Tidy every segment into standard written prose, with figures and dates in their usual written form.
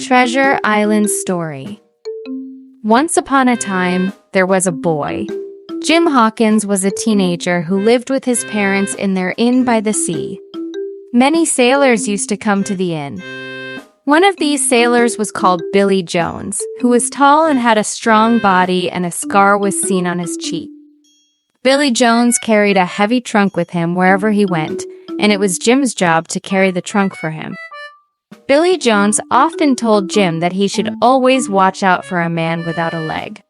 Treasure Island Story. Once upon a time, there was a boy. Jim Hawkins was a teenager who lived with his parents in their inn by the sea. Many sailors used to come to the inn. One of these sailors was called Billy Jones, who was tall and had a strong body, and a scar was seen on his cheek. Billy Jones carried a heavy trunk with him wherever he went, and it was Jim's job to carry the trunk for him. Billy Jones often told Jim that he should always watch out for a man without a leg.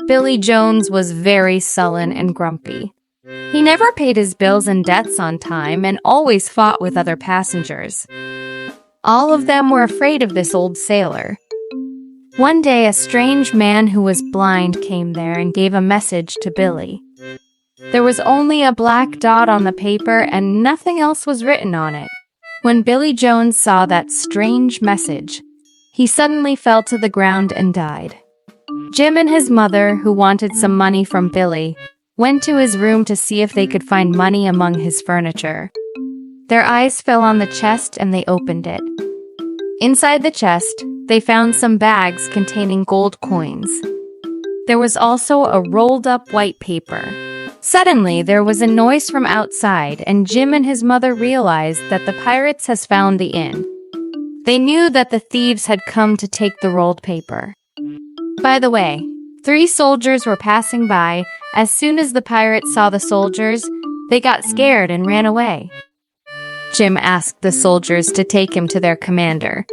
Billy Jones was very sullen and grumpy. He never paid his bills and debts on time and always fought with other passengers. All of them were afraid of this old sailor. One day, a strange man who was blind came there and gave a message to Billy. There was only a black dot on the paper and nothing else was written on it. When Billy Jones saw that strange message, he suddenly fell to the ground and died. Jim and his mother, who wanted some money from Billy, went to his room to see if they could find money among his furniture. Their eyes fell on the chest and they opened it. Inside the chest, they found some bags containing gold coins. There was also a rolled-up white paper. Suddenly, there was a noise from outside, and Jim and his mother realized that the pirates had found the inn. They knew that the thieves had come to take the rolled paper. By the way, 3 soldiers were passing by. As soon as the pirates saw the soldiers, they got scared and ran away. Jim asked the soldiers to take him to their commander.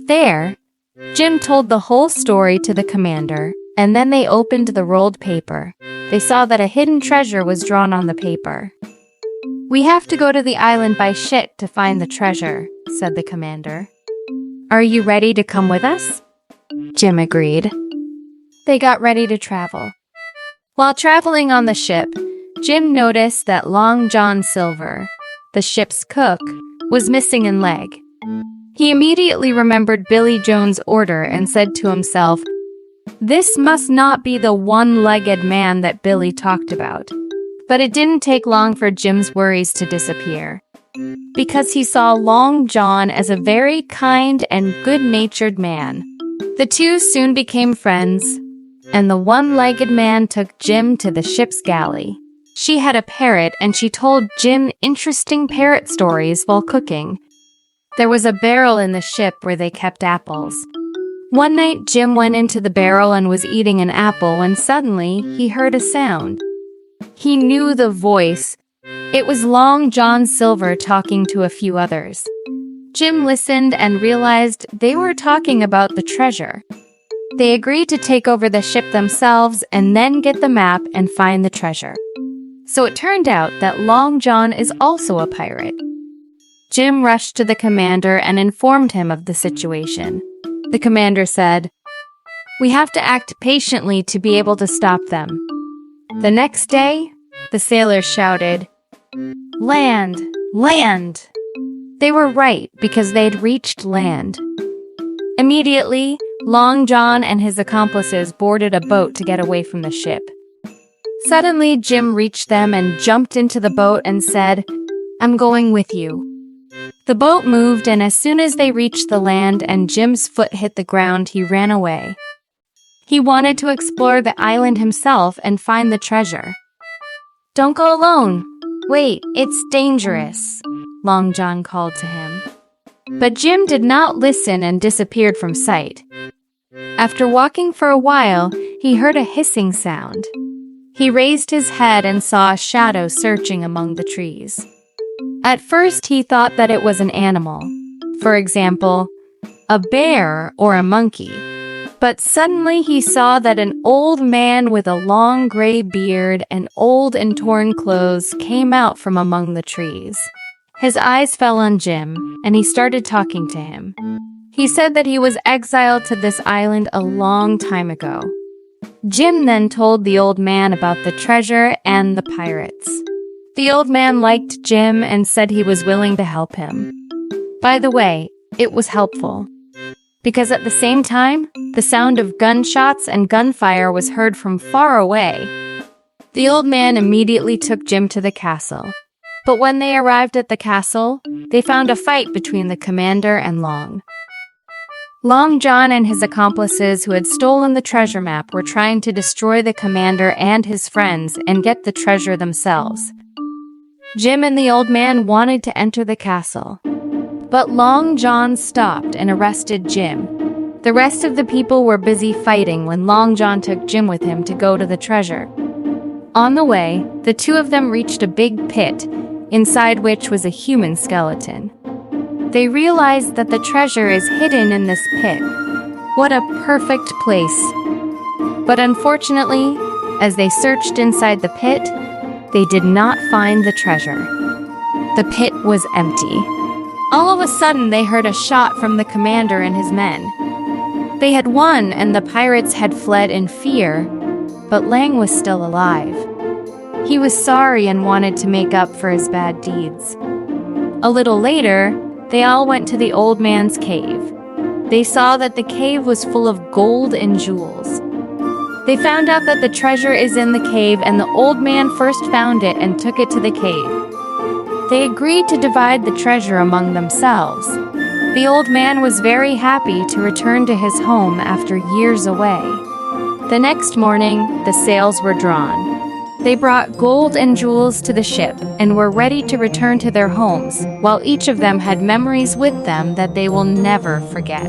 There, Jim told the whole story to the commander, and then they opened the rolled paper. They saw that a hidden treasure was drawn on the paper. "We have to go to the island by ship to find the treasure," said the commander. "Are you ready to come with us?" Jim agreed. They got ready to travel. While traveling on the ship, Jim noticed that Long John Silver, the ship's cook, was missing a leg. He immediately remembered Billy Jones' order and said to himself, "This must not be the one-legged man that Billy talked about." But it didn't take long for Jim's worries to disappear, because he saw Long John as a very kind and good-natured man. The two soon became friends, and the one-legged man took Jim to the ship's galley. She had a parrot, and she told Jim interesting parrot stories while cooking. There was a barrel in the ship where they kept apples. One night, Jim went into the barrel and was eating an apple when suddenly he heard a sound. He knew the voice. It was Long John Silver talking to a few others. Jim listened and realized they were talking about the treasure. They agreed to take over the ship themselves and then get the map and find the treasure. So it turned out that Long John is also a pirate. Jim rushed to the commander and informed him of the situation. The commander said, "We have to act patiently to be able to stop them." The next day, the sailors shouted, "Land! Land!" They were right because they had reached land. Immediately, Long John and his accomplices boarded a boat to get away from the ship. Suddenly, Jim reached them and jumped into the boat and said, "I'm going with you." The boat moved, and as soon as they reached the land and Jim's foot hit the ground, he ran away. He wanted to explore the island himself and find the treasure. "Don't go alone. Wait, it's dangerous," Long John called to him. But Jim did not listen and disappeared from sight. After walking for a while, he heard a hissing sound. He raised his head and saw a shadow searching among the trees. At first, he thought that it was an animal, for example, a bear or a monkey. But suddenly he saw that an old man with a long gray beard and old and torn clothes came out from among the trees. His eyes fell on Jim, and he started talking to him. He said that he was exiled to this island a long time ago. Jim then told the old man about the treasure and the pirates. The old man liked Jim and said he was willing to help him. By the way, it was helpful, because at the same time, the sound of gunshots and gunfire was heard from far away. The old man immediately took Jim to the castle. But when they arrived at the castle, they found a fight between the commander and Long. Long John and his accomplices who had stolen the treasure map were trying to destroy the commander and his friends and get the treasure themselves. Jim and the old man wanted to enter the castle, but Long John stopped and arrested Jim. The rest of the people were busy fighting when Long John took Jim with him to go to the treasure. On the way, the two of them reached a big pit, inside which was a human skeleton. They realized that the treasure is hidden in this pit. What a perfect place! But unfortunately, as they searched inside the pit, they did not find the treasure. The pit was empty. All of a sudden, they heard a shot from the commander and his men. They had won and the pirates had fled in fear, but Lang was still alive. He was sorry and wanted to make up for his bad deeds. A little later, they all went to the old man's cave. They saw that the cave was full of gold and jewels. They found out that the treasure is in the cave, and the old man first found it and took it to the cave. They agreed to divide the treasure among themselves. The old man was very happy to return to his home after years away. The next morning, the sails were drawn. They brought gold and jewels to the ship and were ready to return to their homes, while each of them had memories with them that they will never forget.